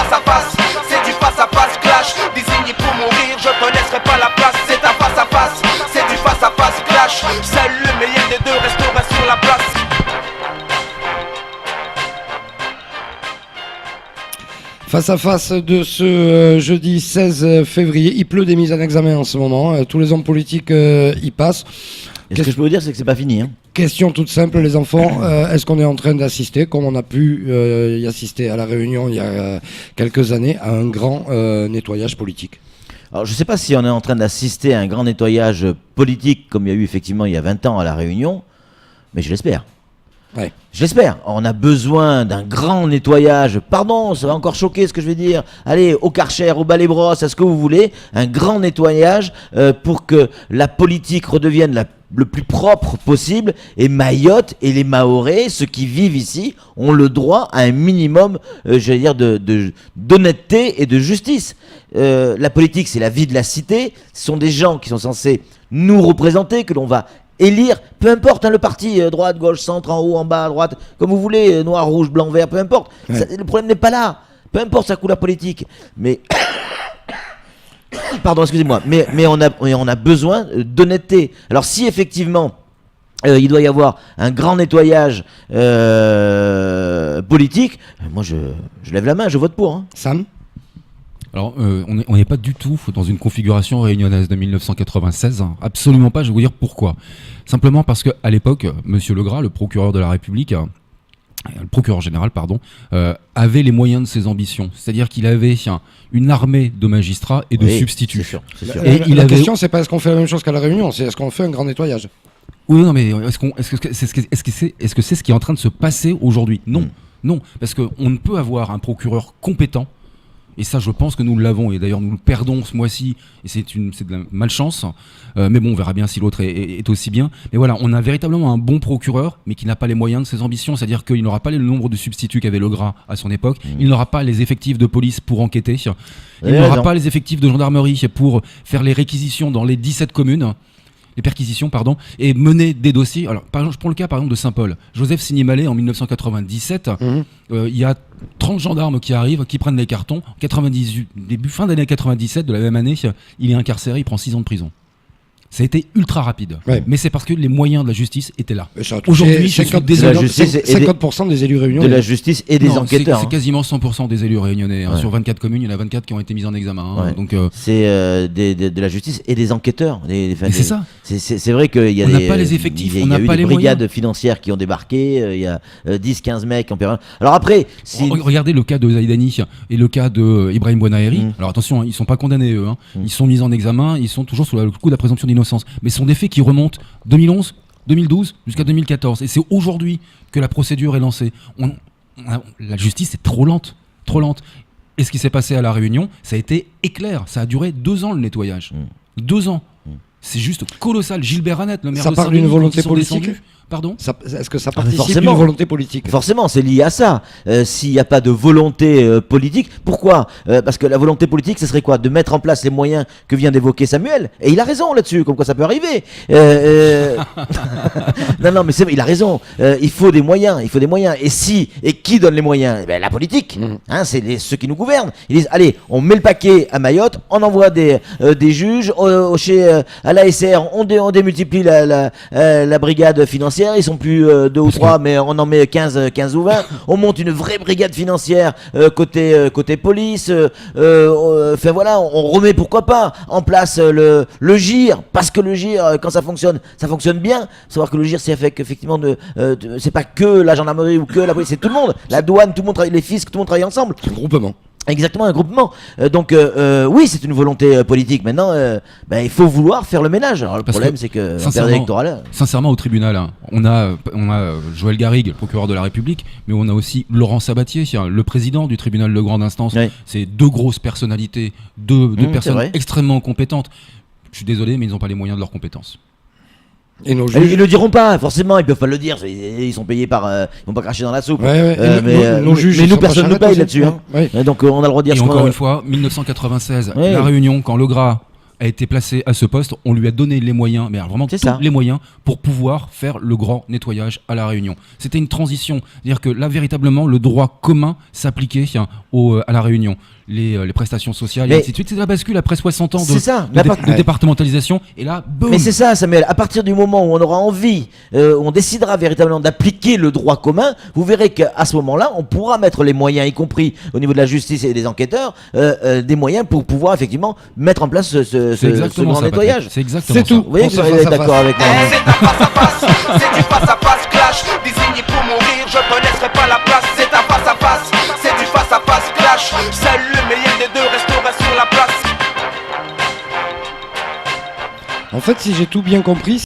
face à face, c'est du face à face clash. Désigné pour mourir, je te laisserai pas la place. C'est un face à face, c'est du face à face clash. Seul le meilleur des deux restera sur la place. Face à face de ce jeudi 16 février, il pleut des mises en examen en ce moment, tous les hommes politiques y passent. Et ce que je peux vous dire, c'est que c'est pas fini. Question toute simple, les enfants, est-ce qu'on est en train d'assister, comme on a pu y assister à La Réunion il y a quelques années, à un grand nettoyage politique ? Alors je ne sais pas si on est en train d'assister à un grand nettoyage politique, comme il y a eu effectivement il y a 20 ans à La Réunion, mais je l'espère. Ouais. Je l'espère. On a besoin d'un grand nettoyage. Pardon, ça va encore choquer ce que je vais dire. Allez, au Karcher, au Balai-Brosse, à ce que vous voulez. Un grand nettoyage pour que la politique redevienne le plus propre possible. Et Mayotte et les Mahorais, ceux qui vivent ici, ont le droit à un minimum, j'allais dire, d'honnêteté et de justice. La politique, c'est la vie de la cité. Ce sont des gens qui sont censés nous représenter, que l'on va élire, peu importe le parti, droite, gauche, centre, en haut, en bas, à droite, comme vous voulez, noir, rouge, blanc, vert, peu importe. Ouais. Le problème n'est pas là. Peu importe sa couleur politique. Mais pardon, excusez-moi. Mais on a besoin d'honnêteté. Alors si effectivement il doit y avoir un grand nettoyage politique, moi je lève la main, je vote pour. Sam ? Alors, on n'est pas du tout dans une configuration réunionnaise de 1996, absolument pas, je vais vous dire pourquoi. Simplement parce qu'à l'époque, M. Legras, le procureur de la République, le procureur général, avait les moyens de ses ambitions. C'est-à-dire qu'il avait une armée de magistrats et de substituts. C'est sûr. Et la question, c'est pas est-ce qu'on fait la même chose qu'à La Réunion, c'est est-ce qu'on fait un grand nettoyage ? Oui, non, mais est-ce que c'est ce qui est en train de se passer aujourd'hui ? Non, non, parce qu'on ne peut avoir un procureur compétent. Et ça, je pense que nous l'avons, et d'ailleurs nous le perdons ce mois-ci, et c'est de la malchance, mais bon, on verra bien si l'autre est aussi bien. Mais voilà, on a véritablement un bon procureur, mais qui n'a pas les moyens de ses ambitions, c'est-à-dire qu'il n'aura pas le nombre de substituts qu'avait Legras à son époque, il n'aura pas les effectifs de police pour enquêter, il n'aura pas les effectifs de gendarmerie pour faire les réquisitions dans les 17 communes, les perquisitions, et mener des dossiers. Alors, je prends le cas, par exemple, de Saint-Paul. Joseph Signé-Mallet, en 1997, il y a 30 gendarmes qui arrivent, qui prennent les cartons. 98, fin d'année 97, de la même année, il est incarcéré, il prend 6 ans de prison. Ça a été ultra rapide, mais c'est parce que les moyens de la justice étaient là. Aujourd'hui, 50% des élus réunionnais. De la justice et des enquêteurs. C'est quasiment 100% des élus réunionnais. Sur 24 communes, il y en a 24 qui ont été mis en examen. Donc, c'est de la justice et des enquêteurs. C'est ça. C'est vrai qu'il y a on n'a pas les effectifs, on n'a pas les brigades financières qui ont débarqué. Il y a 10-15 mecs en permanence. Alors après, regardez le cas de Zaïdani et le cas de Ibrahim Bouanaheri. Alors attention, ils sont pas condamnés eux. Ils sont mis en examen. Ils sont toujours sous le coup de la présomption d'innocence. Mais ce sont des faits qui remontent 2011, 2012 jusqu'à 2014. Et c'est aujourd'hui que la procédure est lancée. La justice est trop lente. Et ce qui s'est passé à La Réunion, ça a été éclair. Ça a duré 2 ans le nettoyage. 2 ans. C'est juste colossal. Gilbert Annette, le maire de Saint-Denis, ça parle d'une volonté politique. Pardon ? Est-ce que ça participe d'une volonté politique ? Forcément, c'est lié à ça. S'il n'y a pas de volonté politique, pourquoi ? Parce que la volonté politique, ce serait quoi ? De mettre en place les moyens que vient d'évoquer Samuel. Et il a raison là-dessus, comme quoi ça peut arriver. Non, mais il a raison. Il faut des moyens. Et qui donne les moyens ? La politique. C'est ceux qui nous gouvernent. Ils disent, allez, on met le paquet à Mayotte, on envoie des juges, à l'ASR, on démultiplie la brigade financière. Ils sont plus 2 ou 3, mais on en met 15 ou 20. On monte une vraie brigade financière côté police. Enfin voilà, on remet pourquoi pas en place le GIR, parce que le GIR, quand ça fonctionne bien. Savoir que le GIR, c'est effectivement c'est pas que la gendarmerie ou que la police, c'est tout le monde. La douane, tout le monde travaille, les fiscs, tout le monde travaille ensemble. Un groupement. Exactement, un groupement. Donc oui, c'est une volonté politique. Maintenant, il faut vouloir faire le ménage. Alors, le problème, c'est que en période électorale. Sincèrement, au tribunal, on a Joël Garrigue, le procureur de la République, mais on a aussi Laurent Sabatier, le président du tribunal de grande instance. Oui. C'est 2 grosses personnalités, deux personnes extrêmement compétentes. Je suis désolé, mais ils n'ont pas les moyens de leurs compétences. Et nos juges... Ils le diront pas, forcément, ils peuvent pas le dire. Ils sont payés par, ils vont pas cracher dans la soupe. Mais nous, personne ne paye là-dessus. Donc on a le droit de dire. Et encore une fois, 1996, La Réunion, quand Legras a été placé à ce poste, on lui a donné les moyens, mais alors vraiment C'est tous ça. les moyens pour pouvoir faire le grand nettoyage à La Réunion. C'était une transition, c'est-à-dire que là véritablement le droit commun s'appliquait à La Réunion. Les prestations sociales Mais- et ainsi de suite. C'est la bascule après 60 ans C'est ça, de départementalisation. Et là, boum. Mais c'est ça, Samuel. À partir du moment où on aura envie, on décidera véritablement d'appliquer le droit commun, vous verrez qu'à ce moment-là, on pourra mettre les moyens, y compris au niveau de la justice et des enquêteurs, des moyens pour pouvoir effectivement mettre en place ce exactement grand ça, nettoyage. Patrick. C'est exactement C'est ça. tout. Vous voyez On que se vous face êtes à d'accord face. avec moi. Eh, c'est un face à face, c'est du face à face clash. Désigné pour mourir, je te laisserai pas la place. C'est un face à face, c'est du face à face clash. Seul le meilleur des deux restera sur la place. En fait, si j'ai tout bien compris,